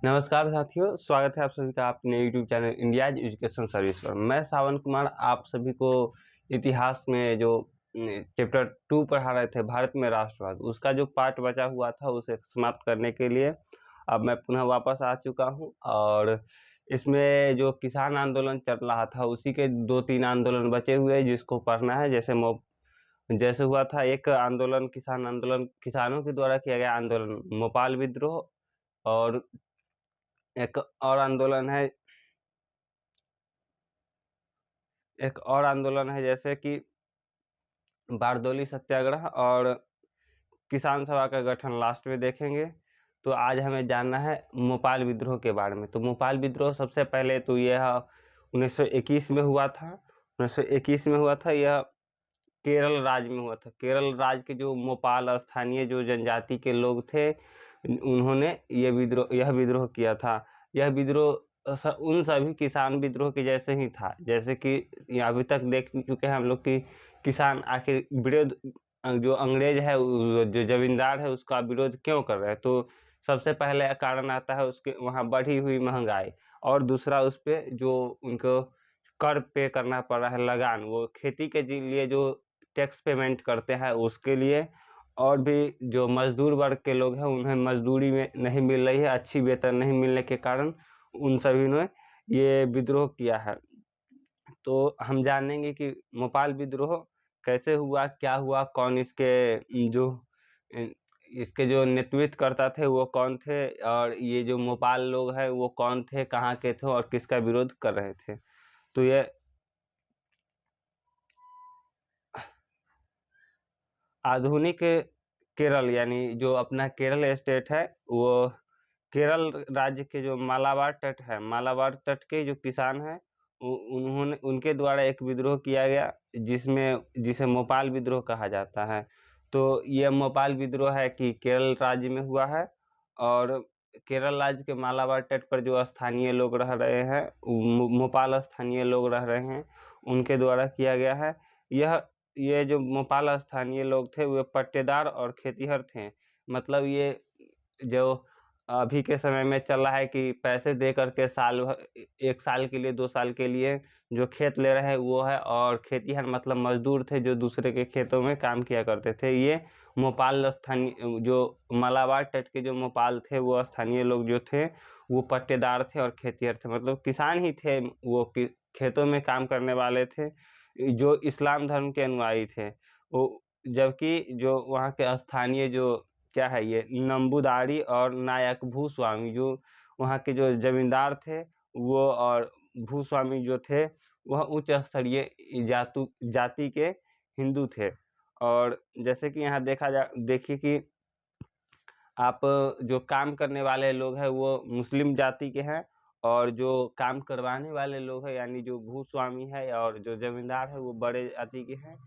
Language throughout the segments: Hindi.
नमस्कार साथियों, स्वागत है आप सभी का अपने YouTube channel India's education service पर। मैं सावन कुमार आप सभी को इतिहास में जो चैप्टर 2 पढ़ा रहे थे भारत में राष्ट्रवाद, उसका जो पार्ट बचा हुआ था उसे समाप्त करने के लिए अब मैं पुनः वापस आ चुका हूं। और इसमें जो किसान आंदोलन चल रहा था उसी के 2-3 आंदोलन बचे हुए जिसको पढ़ना है। जैसे हुआ था एक आंदोलन, किसान आंदोलन, किसानों के द्वारा किया गया आंदोलन मोपाल विद्रोह। और एक और आंदोलन है जैसे कि बारदोली सत्याग्रह और किसान सभा का गठन लास्ट में देखेंगे। तो आज हमें जानना है मोपाल विद्रोह के बारे में। तो मोपाल विद्रोह सबसे पहले तो यह 1921 में हुआ था। 1921 में हुआ था। यह केरल राज्य में हुआ था। केरल राज्य के जो मोपाल स्थानीय जो जनजाति के लोग थे उन्होंने यह विद्रोह किया था। यह विद्रोह उन सभी किसान विद्रोह के जैसे ही था, जैसे कि अभी तक देख चुके हैं हम लोग कि किसान आखिर विरोध, जो अंग्रेज है, जो जमींदार है, उसका विरोध क्यों कर रहे हैं। तो सबसे पहले कारण आता है उसके वहाँ बढ़ी हुई महंगाई, और दूसरा उस पर जो उनको कर पे करना पड़ रहा है, लगान, वो खेती के लिए जो टैक्स पेमेंट करते हैं उसके लिए। और भी जो मजदूर वर्ग के लोग हैं उन्हें मजदूरी में नहीं मिल रही है, अच्छी वेतन नहीं मिलने के कारण उन सभी ने ये विद्रोह किया है। तो हम जानेंगे कि मोपाल विद्रोह कैसे हुआ, क्या हुआ, कौन इसके जो नेतृत्व करता थे वो कौन थे, और ये जो मोपाल लोग हैं वो कौन थे, कहाँ के थे और किसका विरोध कर रहे थे। तो ये आधुनिक केरल, यानी जो अपना केरल स्टेट है, वो केरल राज्य के जो मालाबार तट है, मालाबार तट के जो किसान हैं उन्होंने उनके द्वारा एक विद्रोह किया गया जिसे मोपाल विद्रोह कहा जाता है। तो यह मोपाल विद्रोह है कि केरल राज्य में हुआ है, और केरल राज्य के मालाबार तट पर जो स्थानीय लोग रह रहे हैं, मोपाल स्थानीय लोग रह रहे हैं, उनके द्वारा किया गया है। ये जो मोपाल स्थानीय लोग थे वे पट्टेदार और खेतीहर थे। मतलब ये जो अभी के समय में चल रहा है कि पैसे दे करके साल भर, 1 साल के लिए, 2 साल के लिए जो खेत ले रहे हैं वो है। और खेतीहर मतलब मजदूर थे जो दूसरे के खेतों में काम किया करते थे। ये मोपाल स्थानीय जो मालाबार तट के जो मोपाल थे वो स्थानीय लोग जो थे वो पट्टेदार थे और खेतीहर थे, मतलब किसान ही थे। वो खेतों में काम करने वाले थे जो इस्लाम धर्म के अनुयायी थे वो। जबकि जो वहाँ के स्थानीय जो क्या है, ये नंबूदारी और नायक भूस्वामी, जो वहाँ के जो जमींदार थे वो, और भूस्वामी जो थे वह उच्च स्तरीय जाति के हिंदू थे। और जैसे कि यहाँ देखिए कि आप जो काम करने वाले लोग हैं वो मुस्लिम जाति के हैं, और जो काम करवाने वाले लोग हैं यानी जो भूस्वामी है और जो जमींदार है वो बड़े जाति के हैं,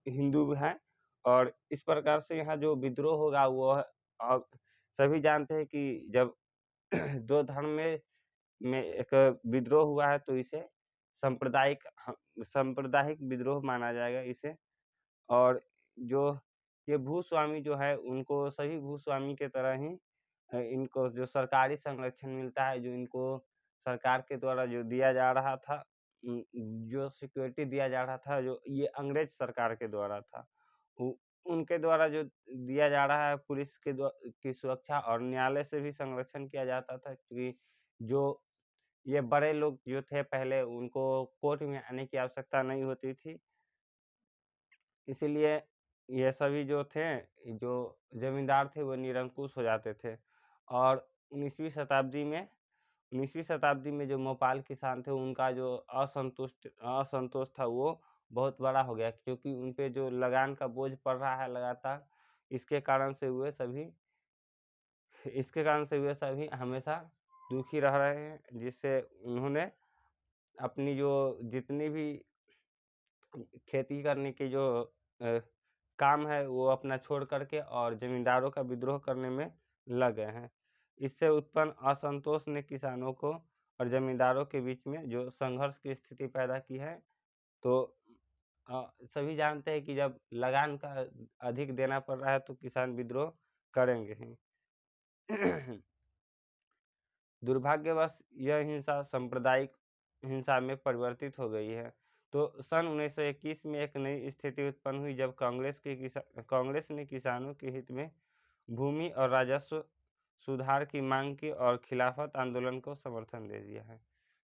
हिंदू हैं। और इस प्रकार से यहाँ जो विद्रोह होगा वो अब सभी जानते हैं कि जब दो धर्म में एक विद्रोह हुआ है तो इसे सांप्रदायिक विद्रोह माना जाएगा इसे। और जो ये भूस्वामी जो है उनको सभी भूस्वामी के तरह ही इनको जो सरकारी संरक्षण मिलता है, जो इनको सरकार के द्वारा जो दिया जा रहा था, जो सिक्योरिटी दिया जा रहा था, जो ये अंग्रेज सरकार के द्वारा था, उनके द्वारा जो दिया जा रहा है, पुलिस की सुरक्षा और न्यायालय से भी संरक्षण किया जाता था। क्योंकि जो ये बड़े लोग जो थे पहले उनको कोर्ट में आने की आवश्यकता नहीं होती थी, इसीलिए ये सभी जो थे, जो जमींदार थे वो निरंकुश हो जाते थे। और 19वीं शताब्दी में जो मोपाल किसान थे उनका जो असंतोष था वो बहुत बड़ा हो गया, क्योंकि उन पे जो लगान का बोझ पड़ रहा है लगातार, इसके कारण से वे सभी हमेशा दुखी रह रहे हैं, जिससे उन्होंने अपनी जो जितनी भी खेती करने की जो काम है वो अपना छोड़ करके और जमींदारों का विद्रोह करने में लग गए हैं। इससे उत्पन्न असंतोष ने किसानों को और जमींदारों के बीच में जो संघर्ष की स्थिति पैदा की है। तो सभी जानते हैं कि जब लगान का अधिक देना पड़ रहा है तो किसान विद्रोह करेंगे ही। दुर्भाग्यवश यह हिंसा सांप्रदायिक हिंसा में परिवर्तित हो गई है। तो सन 1921 में एक नई स्थिति उत्पन्न हुई जब कांग्रेस ने किसानों के हित में भूमि और राजस्व सुधार की मांग की और खिलाफत आंदोलन को समर्थन दे दिया है।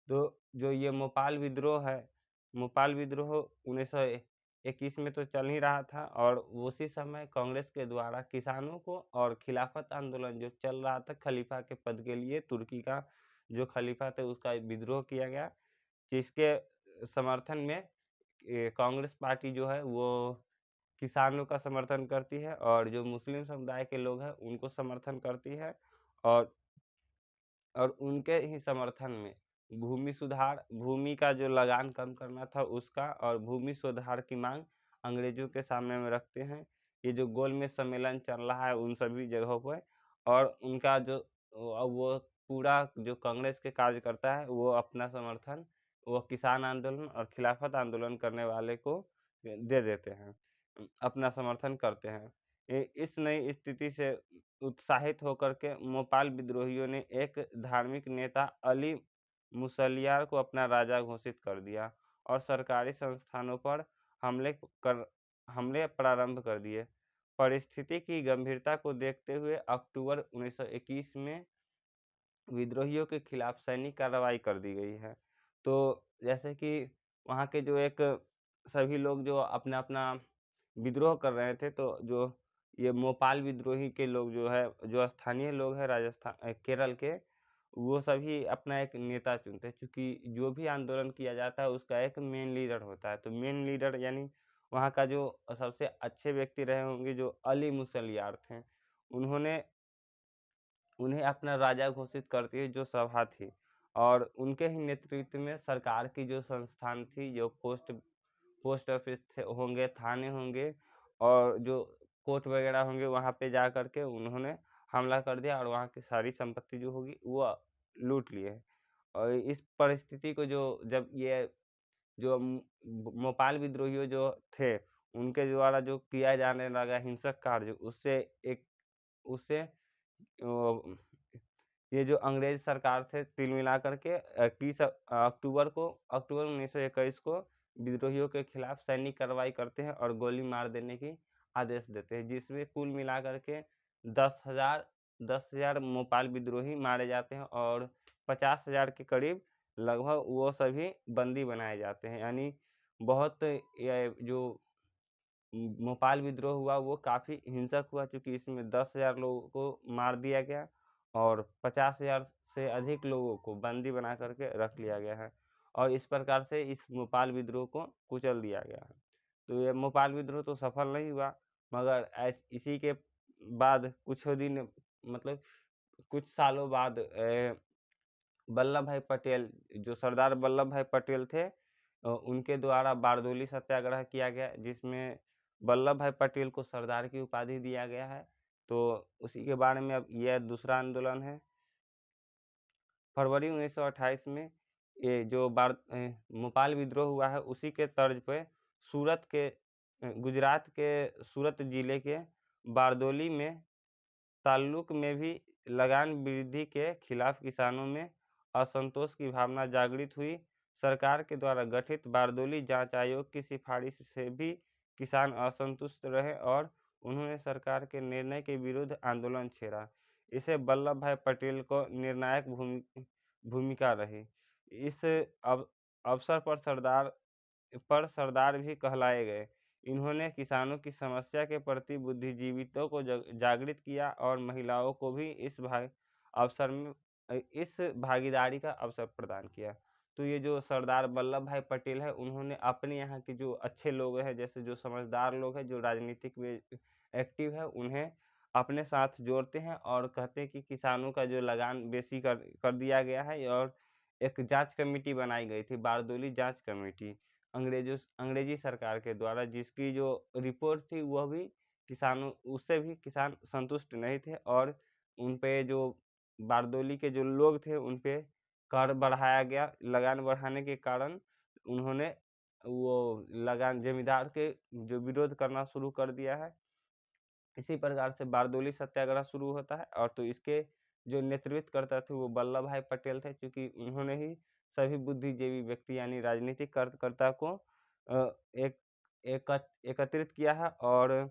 तो जो ये भोपाल विद्रोह है, भोपाल विद्रोह 1921 में तो चल ही रहा था और उसी समय कांग्रेस के द्वारा किसानों को और खिलाफत आंदोलन जो चल रहा था खलीफा के पद के लिए, तुर्की का जो खलीफा था उसका विद्रोह किया गया, जिसके समर्थन में कांग्रेस पार्टी जो है वो किसानों का समर्थन करती है और जो मुस्लिम समुदाय के लोग हैं उनको समर्थन करती है और उनके ही समर्थन में भूमि का जो लगान कम करना था उसका और भूमि सुधार की मांग अंग्रेजों के सामने में रखते हैं। ये जो गोलमेज सम्मेलन चल रहा है उन सभी जगहों पर और उनका जो वो पूरा जो कांग्रेस के कार्यकर्ता है वो अपना समर्थन वो किसान आंदोलन और खिलाफत आंदोलन करने वाले को दे देते हैं, अपना समर्थन करते हैं। इस नई स्थिति से उत्साहित होकर के भोपाल विद्रोहियों ने एक धार्मिक नेता अली मुसलियार को अपना राजा घोषित कर दिया और सरकारी संस्थानों पर हमले प्रारंभ कर दिए। परिस्थिति की गंभीरता को देखते हुए अक्टूबर 1921 में विद्रोहियों के खिलाफ सैनिक कार्रवाई कर दी गई है। तो जैसे कि वहाँ के जो एक सभी लोग जो अपना अपना विद्रोह कर रहे थे, तो जो ये भोपाल विद्रोही के लोग जो है, जो स्थानीय लोग हैं राजस्थान केरल के, वो सभी अपना एक नेता चुनते हैं, क्योंकि जो भी आंदोलन किया जाता है उसका एक मेन लीडर होता है। तो मेन लीडर यानी वहाँ का जो सबसे अच्छे व्यक्ति रहे होंगे जो अली मुसलियार थे, उन्हें अपना राजा घोषित करती है जो सभा थी और उनके ही नेतृत्व में सरकार की जो संस्थान थी, जो पोस्ट ऑफिस होंगे, थाने होंगे और जो कोर्ट वगैरह होंगे, वहाँ पे जा करके उन्होंने हमला कर दिया और वहाँ की सारी संपत्ति जो होगी वो लूट लिए। और इस परिस्थिति को जब ये जो भोपाल विद्रोहियों जो थे उनके द्वारा जो किया जाने लगा हिंसक कार्य, उससे ये जो अंग्रेज सरकार थे तिल मिला करके 1921 को विद्रोहियों के खिलाफ सैनिक कार्रवाई करते हैं और गोली मार देने की आदेश देते हैं, जिसमें कुल मिलाकर के 10,000 भोपाल विद्रोही मारे जाते हैं और 50,000 के करीब लगभग वो सभी बंदी बनाए जाते हैं। यानी बहुत जो भोपाल विद्रोह हुआ वो काफ़ी हिंसक हुआ, क्योंकि इसमें 10,000 लोगों को मार दिया गया और 50,000 से अधिक लोगों को बंदी बना करके रख लिया गया है और इस प्रकार से इस भोपाल विद्रोह को कुचल दिया गया है। तो ये भोपाल विद्रोह तो सफल नहीं हुआ, मगर इसी के बाद कुछ सालों बाद वल्लभ भाई पटेल, जो सरदार वल्लभ भाई पटेल थे, उनके द्वारा बारदोली सत्याग्रह किया गया, जिसमें वल्लभ भाई पटेल को सरदार की उपाधि दिया गया है। तो उसी के बारे में अब यह दूसरा आंदोलन है। फरवरी 1928 में ये जो भोपाल विद्रोह हुआ है उसी के तर्ज पे गुजरात के सूरत जिले के बारदोली में ताल्लुक में भी लगान वृद्धि के खिलाफ किसानों में असंतोष की भावना जागृत हुई। सरकार के द्वारा गठित बारदोली जांच आयोग की सिफारिश से भी किसान असंतुष्ट रहे और उन्होंने सरकार के निर्णय के विरुद्ध आंदोलन छेड़ा। इसे वल्लभ भाई पटेल को निर्णायक भूमिका रही। इस अवसर पर सरदार भी कहलाए गए। इन्होंने किसानों की समस्या के प्रति बुद्धिजीवियों को जागृत किया और महिलाओं को भी इस भागीदारी का अवसर प्रदान किया। तो ये जो सरदार वल्लभ भाई पटेल है, उन्होंने अपने यहाँ के जो अच्छे लोग हैं, जैसे जो समझदार लोग हैं, जो राजनीतिक में एक्टिव है, उन्हें अपने साथ जोड़ते हैं और कहते हैं कि किसानों का जो लगान बेसी कर दिया गया है और एक जांच कमेटी बनाई गई थी, बारदोली जांच कमेटी, अंग्रेजी सरकार के द्वारा, जिसकी जो रिपोर्ट थी वह भी उससे भी किसान संतुष्ट नहीं थे और उन पे जो बारदोली के जो लोग थे उन पे कर बढ़ाया गया। लगान बढ़ाने के कारण उन्होंने वो लगान जमींदार के जो विरोध करना शुरू कर दिया है। इसी प्रकार से बारदोली सत्याग्रह शुरू होता है और तो इसके जो नेतृत्व करता थे वो वल्लभ भाई पटेल थे, क्योंकि उन्होंने ही सभी बुद्धिजीवी व्यक्ति यानी राजनीतिक कार्यकर्ता को एक एकत्रित किया है, और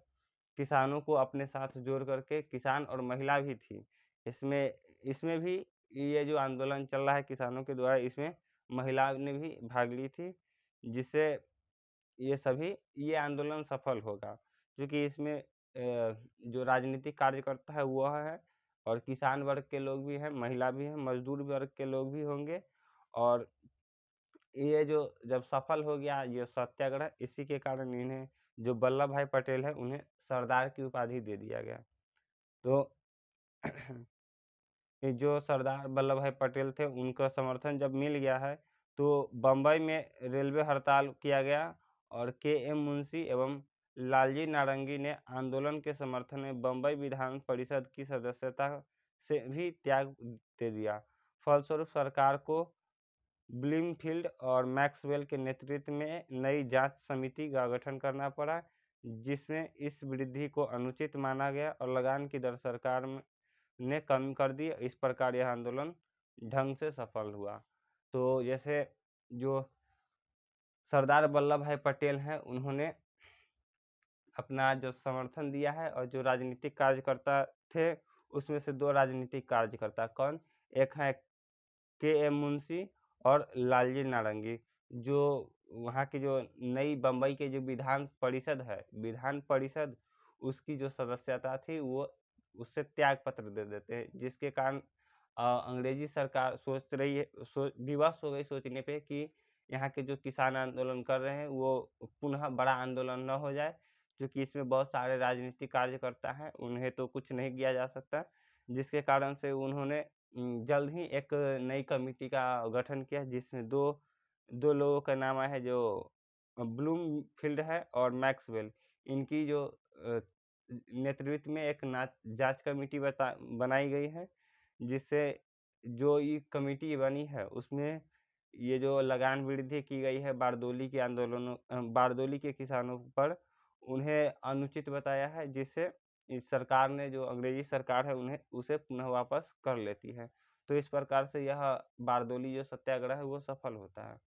किसानों को अपने साथ जोड़ करके, किसान और महिला भी थी इसमें इसमें भी, ये जो आंदोलन चल रहा है किसानों के द्वारा, इसमें महिला ने भी भाग ली थी, जिससे ये आंदोलन सफल होगा, क्योंकि इसमें जो राजनीतिक कार्यकर्ता है वो है, और किसान वर्ग के लोग भी हैं, महिला भी हैं, मजदूर वर्ग के लोग भी होंगे। और ये जो जब सफल हो गया ये सत्याग्रह, इसी के कारण इन्हें, जो वल्लभ भाई पटेल है, उन्हें सरदार की उपाधि दे दिया गया। तो ये जो सरदार वल्लभ भाई पटेल थे, उनका समर्थन जब मिल गया है, तो बम्बई में रेलवे हड़ताल किया गया, और के.एम. मुंशी एवं लालजी नारंगी ने आंदोलन के समर्थन में बम्बई विधान परिषद की सदस्यता से भी त्याग दे दिया। फलस्वरूप सरकार को ब्लूमफील्ड और मैक्सवेल के नेतृत्व में नई जांच समिति का गठन करना पड़ा, जिसमें इस वृद्धि को अनुचित माना गया और लगान की दर सरकार ने कम कर दी। इस प्रकार यह आंदोलन ढंग से सफल हुआ। तो जैसे जो सरदार वल्लभ भाई पटेल हैं, उन्होंने अपना जो समर्थन दिया है, और जो राजनीतिक कार्यकर्ता थे उसमें से दो राजनीतिक कार्यकर्ता कौन, एक है के.एम. मुंशी और लालजी नारंगी, जो वहाँ की जो नई बम्बई के जो विधान परिषद है, विधान परिषद उसकी जो सदस्यता थी वो उससे त्याग पत्र दे देते हैं, जिसके कारण अंग्रेजी सरकार सोच रही है, विवश हो गई सोचने पे कि यहाँ के जो किसान आंदोलन कर रहे हैं वो पुनः बड़ा आंदोलन न हो जाए, क्योंकि इसमें बहुत सारे राजनीतिक कार्यकर्ता हैं, उन्हें तो कुछ नहीं किया जा सकता, जिसके कारण से उन्होंने जल्द ही एक नई कमेटी का गठन किया, जिसमें दो लोगों का नाम है, जो ब्लूमफील्ड है और मैक्सवेल। इनकी जो नेतृत्व में एक जांच कमेटी बनाई गई है, जिससे जो ये कमेटी बनी है उसमें ये जो लगान वृद्धि की गई है बारदोली के आंदोलनों, बारदोली के किसानों पर, उन्हें अनुचित बताया है, जिससे इस सरकार ने, जो अंग्रेजी सरकार है, उन्हें उसे पुनः वापस कर लेती है। तो इस प्रकार से यह बारदोली जो सत्याग्रह है वो सफल होता है।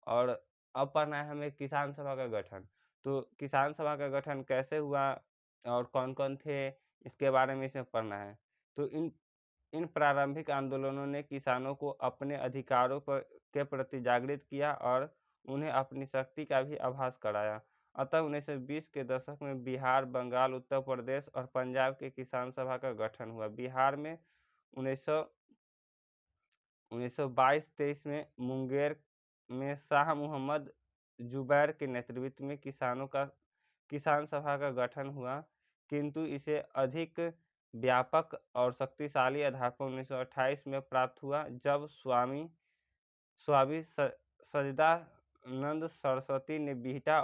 और अब पढ़ना है हमें किसान सभा का गठन। तो किसान सभा का गठन कैसे हुआ और कौन कौन थे, इसके बारे में इसमें पढ़ना है। तो इन प्रारंभिक आंदोलनों ने किसानों को अपने अधिकारों के प्रति जागृत किया और उन्हें अपनी शक्ति का भी आभास कराया। अतः 1920 के दशक में बिहार, बंगाल, उत्तर प्रदेश और पंजाब के किसान सभा का गठन हुआ। बिहार में 1922-23 में मुंगेर में शाह मोहम्मद जुबैर के नेतृत्व में किसान सभा का गठन हुआ, किंतु इसे अधिक व्यापक और शक्तिशाली आधार पर 1928 में प्राप्त हुआ, जब स्वामी सच्चिदानंद सरस्वती ने बिहटा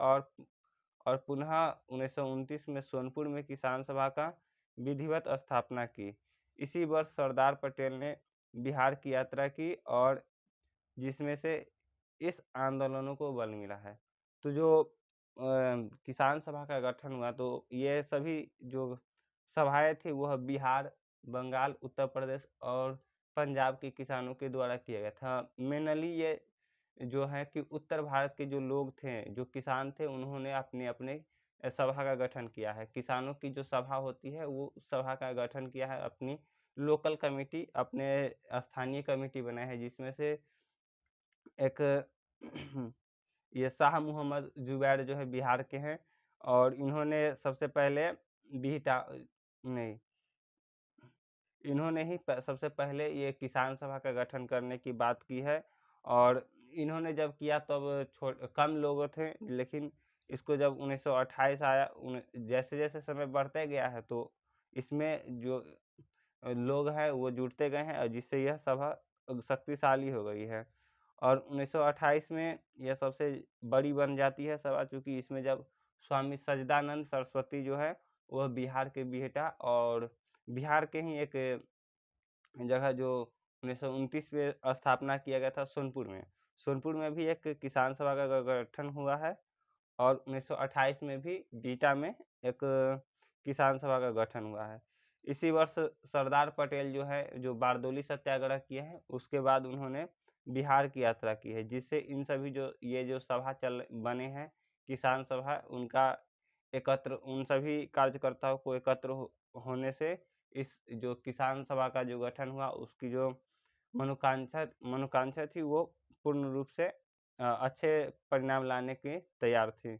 और पुनः 1929 में सोनपुर में किसान सभा का विधिवत स्थापना की। इसी वर्ष सरदार पटेल ने बिहार की यात्रा की, और जिसमें से इस आंदोलनों को बल मिला है। तो जो किसान सभा का गठन हुआ, तो ये सभी जो सभाएं थी वह बिहार, बंगाल, उत्तर प्रदेश और पंजाब के किसानों के द्वारा किया गया था। मेनली ये जो है कि उत्तर भारत के जो लोग थे, जो किसान थे, उन्होंने अपने अपने सभा का गठन किया है। किसानों की जो सभा होती है वो सभा का गठन किया है, अपनी लोकल कमेटी, अपने स्थानीय कमेटी बनाए है, जिसमें से एक ये शाह मोहम्मद जुबैर जो है बिहार के हैं, और इन्होंने सबसे पहले बिहटा नहीं इन्होंने ही सबसे पहले ये किसान सभा का गठन करने की बात की है। और इन्होंने जब किया तब कम लोग थे, लेकिन इसको जब 1928 आया, जैसे जैसे समय बढ़ते गया है, तो इसमें जो लोग हैं वो जुड़ते गए हैं, और जिससे यह सभा शक्तिशाली हो गई है। और 1928 में यह सबसे बड़ी बन जाती है सभा, क्योंकि इसमें जब स्वामी सच्चिदानंद सरस्वती जो है वह बिहार के बिहटा और बिहार के ही एक जगह जो 1929 में स्थापना किया गया था, सोनपुर में भी एक किसान सभा का गठन हुआ है, और 1928 में भी बिहटा में एक किसान सभा का गठन हुआ है। इसी वर्ष सरदार पटेल जो है जो बारदोली सत्याग्रह किया है, उसके बाद उन्होंने बिहार की यात्रा की है, जिससे इन सभी जो ये जो सभा चल बने हैं किसान सभा, उनका एकत्र उन सभी कार्यकर्ताओं को एकत्र होने से इस जो किसान सभा का जो गठन हुआ उसकी जो मनोकांक्षा थी वो पूर्ण रूप से अच्छे परिणाम लाने के तैयार थी।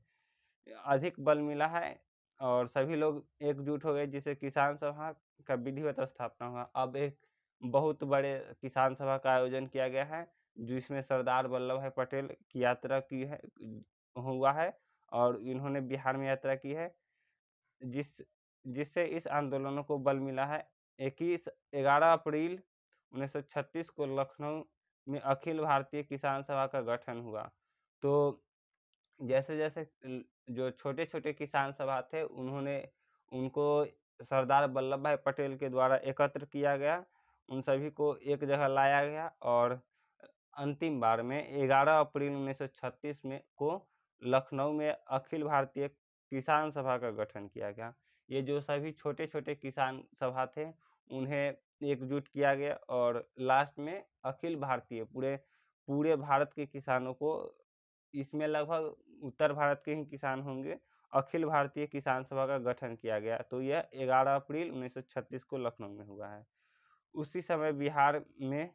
अधिक बल मिला है और सभी लोग एकजुट हो गए, जिससे किसान सभा का विधिवत स्थापना हुआ। अब एक बहुत बड़े किसान सभा का आयोजन किया गया है, जिसमें सरदार वल्लभ भाई पटेल की यात्रा की है हुआ है और इन्होंने बिहार में यात्रा की है, जिस जिससे इस आंदोलनों को बल मिला है। 11 अप्रैल 1936 को लखनऊ में अखिल भारतीय किसान सभा का गठन हुआ। तो जैसे जैसे जो छोटे छोटे किसान सभा थे उन्होंने उनको सरदार वल्लभ भाई पटेल के द्वारा एकत्र किया गया, उन सभी को एक जगह लाया गया और अंतिम बार में 11 अप्रैल 1936 में को लखनऊ में अखिल भारतीय किसान सभा का गठन किया गया। ये जो सभी छोटे छोटे किसान सभा थे उन्हें एकजुट किया गया और लास्ट में अखिल भारतीय पूरे पूरे भारत के किसानों को, इसमें लगभग उत्तर भारत के ही किसान होंगे, अखिल भारतीय किसान सभा का गठन किया गया। तो यह 11 अप्रैल 1936 को लखनऊ में हुआ है। उसी समय बिहार में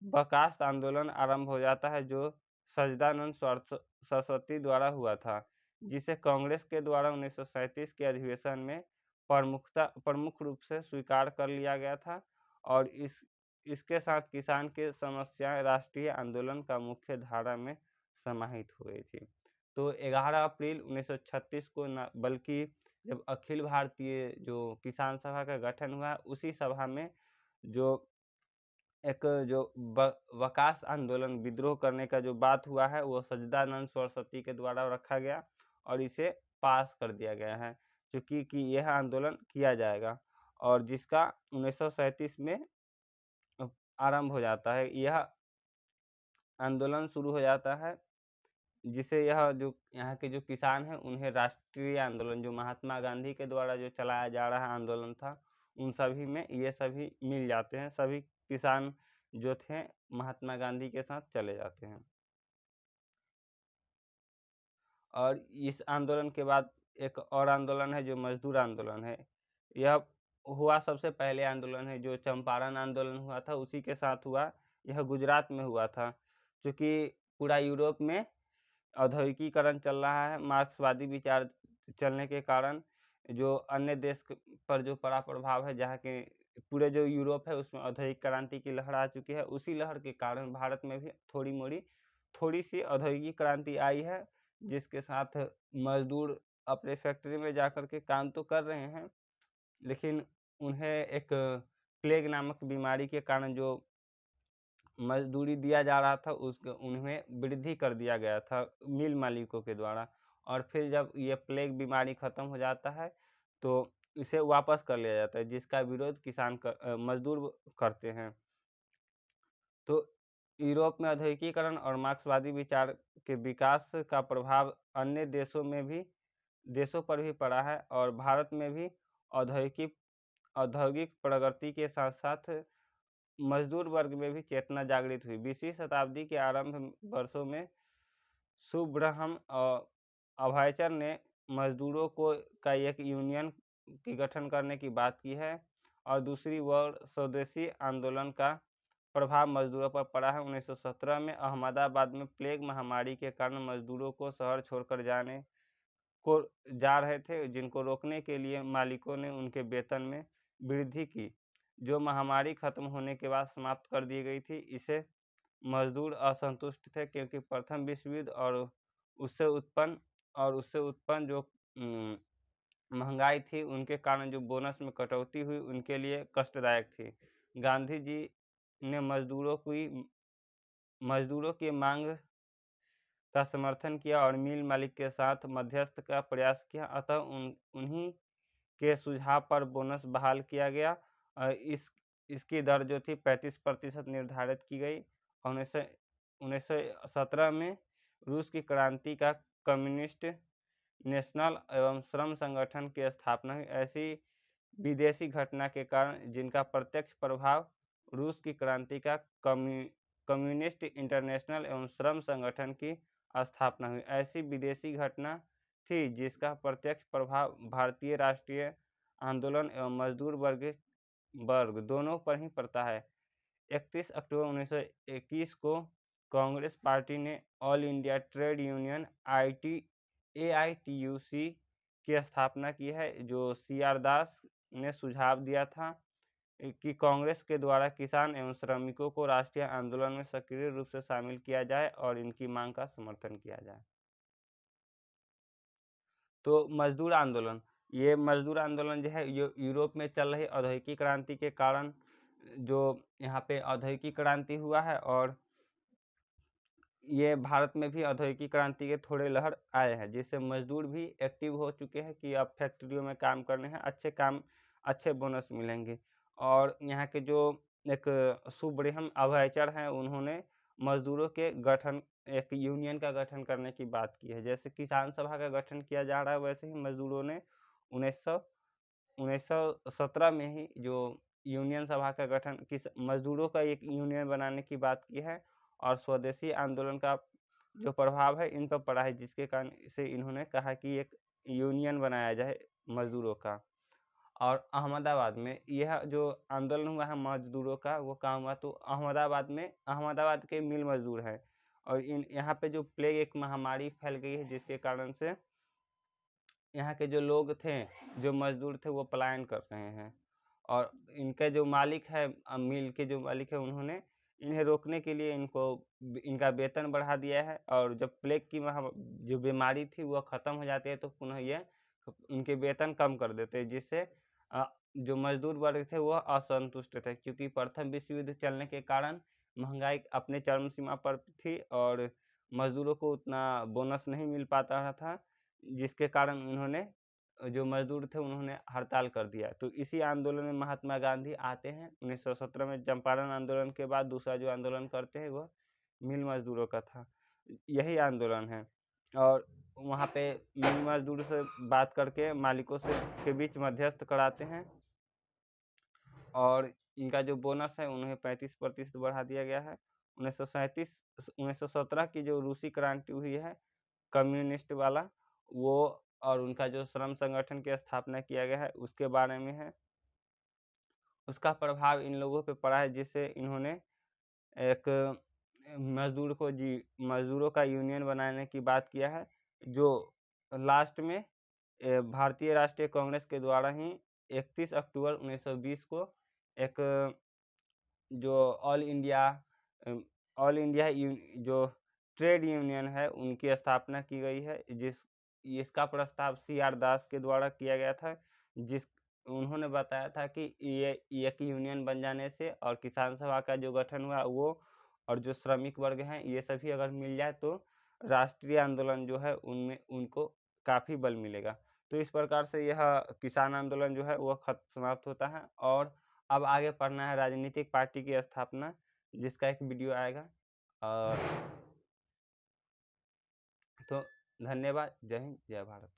बर्खास्त आंदोलन आरंभ हो जाता है, जो सच्चिदानंद सरस्वती द्वारा हुआ था, जिसे कांग्रेस के द्वारा 1937 के अधिवेशन में प्रमुख रूप से स्वीकार कर लिया गया था और इसके साथ किसान की समस्याएं राष्ट्रीय आंदोलन का मुख्य धारा में समाहित हो गई थी। तो 11 अप्रैल 1936 को न बल्कि जब अखिल भारतीय जो किसान सभा का गठन हुआ, उसी सभा में जो एक जो वकास आंदोलन विद्रोह करने का जो बात हुआ है वो सच्चिदानंद सरस्वती के द्वारा रखा गया और इसे पास कर दिया गया है, क्योंकि कि यह आंदोलन किया जाएगा और जिसका 1937 में आरंभ हो जाता है। यह आंदोलन शुरू हो जाता है, जिसे यह जो यहाँ के जो किसान हैं उन्हें राष्ट्रीय आंदोलन जो महात्मा गांधी के द्वारा जो चलाया जा रहा आंदोलन था, उन सभी में ये सभी मिल जाते हैं। सभी किसान जो थे महात्मा गांधी के साथ चले जाते हैं। और इस आंदोलन के बाद एक और आंदोलन है जो मजदूर आंदोलन है। यह हुआ सबसे पहले आंदोलन है जो चंपारण आंदोलन हुआ था, उसी के साथ हुआ। यह गुजरात में हुआ था, क्योंकि पूरा यूरोप में औद्योगिकीकरण चल रहा है। मार्क्सवादी विचार चलने के कारण जो अन्य देश पर जो पड़ा प्रभाव है, जहाँ के पूरे जो यूरोप है उसमें औद्योगिक क्रांति की लहर आ चुकी है, उसी लहर के कारण भारत में भी थोड़ी सी औद्योगिक क्रांति आई है, जिसके साथ मजदूर अपने फैक्ट्री में जाकर के काम तो कर रहे हैं, लेकिन उन्हें एक प्लेग नामक बीमारी के कारण जो मजदूरी दिया जा रहा था उन्हें वृद्धि कर दिया गया था मिल मालिकों के द्वारा। और फिर जब ये प्लेग बीमारी खत्म हो जाता है तो इसे वापस कर लिया जाता है, जिसका विरोध मजदूर करते हैं। तो यूरोप में औद्योगिकीकरण और मार्क्सवादी विचार के विकास का प्रभाव अन्य देशों पर भी पड़ा है और भारत में भी औद्योगिक प्रगति के साथ साथ मजदूर वर्ग में भी चेतना जागृत हुई। 20वीं शताब्दी के आरंभ वर्षों में सुब्रह्म और अभयचर ने मजदूरों का एक यूनियन की गठन करने की बात की है और दूसरी ओर स्वदेशी आंदोलन का प्रभाव मजदूरों पर पड़ा है। 1917 में अहमदाबाद में प्लेग महामारी के कारण मजदूरों को शहर छोड़कर जा रहे थे, जिनको रोकने के लिए मालिकों ने उनके वेतन में वृद्धि की, जो महामारी खत्म होने के बाद समाप्त कर दी गई थी। इसे मजदूर असंतुष्ट थे, क्योंकि प्रथम विश्व युद्ध और उससे उत्पन्न जो महंगाई थी, उनके कारण जो बोनस में कटौती हुई उनके लिए कष्टदायक थी। गांधी जी ने मजदूरों की मांग का समर्थन किया और मिल मालिक के साथ मध्यस्थ का प्रयास किया, अतः उन्हीं के सुझाव पर बोनस बहाल किया गया। इसकी दर जो थी 35% निर्धारित की गई। 1917 में रूस की क्रांति का कम्युनिस्ट नेशनल एवं श्रम संगठन की स्थापना हुई। ऐसी विदेशी घटना के कारण जिनका प्रत्यक्ष प्रभाव रूस की क्रांति का कम्युनिस्ट इंटरनेशनल एवं श्रम संगठन की स्थापना हुई। ऐसी विदेशी घटना थी जिसका प्रत्यक्ष प्रभाव भारतीय राष्ट्रीय आंदोलन एवं मजदूर वर्ग दोनों पर ही पड़ता है। 31 अक्टूबर 1921 को कांग्रेस पार्टी ने all India trade union AITUC की स्थापना की है, जो CR दास ने सुझाव दिया था कि कांग्रेस के द्वारा किसान एवं श्रमिकों को राष्ट्रीय आंदोलन में सक्रिय रूप से शामिल किया जाए और इनकी मांग का समर्थन किया जाए। तो मजदूर आंदोलन, ये मजदूर आंदोलन जो है यूरोप में चल रही औद्योगिक क्रांति के कारण जो यहाँ पे औद्योगिक क्रांति हुआ है, और ये भारत में भी औद्योगिक क्रांति के थोड़े लहर आए हैं, जिससे मजदूर भी एक्टिव हो चुके हैं कि अब फैक्ट्रियों में काम करने हैं, अच्छे बोनस मिलेंगे। और यहाँ के जो एक सुब्रह्मण्यम अभयचर हैं, उन्होंने मजदूरों के गठन, एक यूनियन का गठन करने की बात की है। जैसे किसान सभा का गठन किया जा रहा है, वैसे ही मजदूरों ने 1917 में ही जो यूनियन सभा का गठन, मजदूरों का एक यूनियन बनाने की बात की है। और स्वदेशी आंदोलन का जो प्रभाव है इन पर पड़ा है, जिसके कारण से इन्होंने कहा कि एक यूनियन बनाया जाए मजदूरों का। और अहमदाबाद में यह जो आंदोलन हुआ है मजदूरों का, वो कहाँ हुआ? तो अहमदाबाद के मिल मजदूर हैं, और यहाँ पे जो प्लेग एक महामारी फैल गई है, जिसके कारण से यहाँ के जो लोग थे, जो मजदूर थे, वो पलायन कर रहे हैं। और इनके जो मालिक है, मिल के जो मालिक है, उन्होंने इन्हें रोकने के लिए इनका वेतन बढ़ा दिया है। और जब प्लेग की जो बीमारी थी वो ख़त्म हो जाती है, तो पुनः ये इनके वेतन कम कर देते हैं, जिससे जो मजदूर वर्ग थे वो असंतुष्ट थे, क्योंकि प्रथम विश्व युद्ध चलने के कारण महंगाई अपने चरम सीमा पर थी और मजदूरों को उतना बोनस नहीं मिल पाता था, जिसके कारण उन्होंने, जो मजदूर थे, उन्होंने हड़ताल कर दिया। तो इसी आंदोलन में महात्मा गांधी आते हैं। 1917 में चंपारण आंदोलन के बाद दूसरा जो आंदोलन करते हैं वह मिल मजदूरों का था, यही आंदोलन है। और वहाँ पे मिल मजदूर से बात करके मालिकों के बीच मध्यस्थ कराते हैं, और इनका जो बोनस है उन्हें 35% बढ़ा दिया गया है। 1917 की जो रूसी क्रांति हुई है कम्युनिस्ट वाला, वो और उनका जो श्रम संगठन की स्थापना किया गया है उसके बारे में है। उसका प्रभाव इन लोगों पे पड़ा है, जिससे इन्होंने एक मजदूरों का यूनियन बनाने की बात किया है, जो लास्ट में भारतीय राष्ट्रीय कांग्रेस के द्वारा ही 31 अक्टूबर 1920 को एक जो ऑल इंडिया जो ट्रेड यूनियन है उनकी स्थापना की गई है, इसका प्रस्ताव CR दास के द्वारा किया गया था। उन्होंने बताया था कि ये एक यूनियन बन जाने से और किसान सभा का जो गठन हुआ वो, और जो श्रमिक वर्ग हैं, ये सभी अगर मिल जाए तो राष्ट्रीय आंदोलन जो है उनमें उनको काफ़ी बल मिलेगा। तो इस प्रकार से यह किसान आंदोलन जो है वह समाप्त होता है। और अब आगे पढ़ना है राजनीतिक पार्टी की स्थापना, जिसका एक वीडियो आएगा। और तो धन्यवाद। जय हिंद, जय भारत।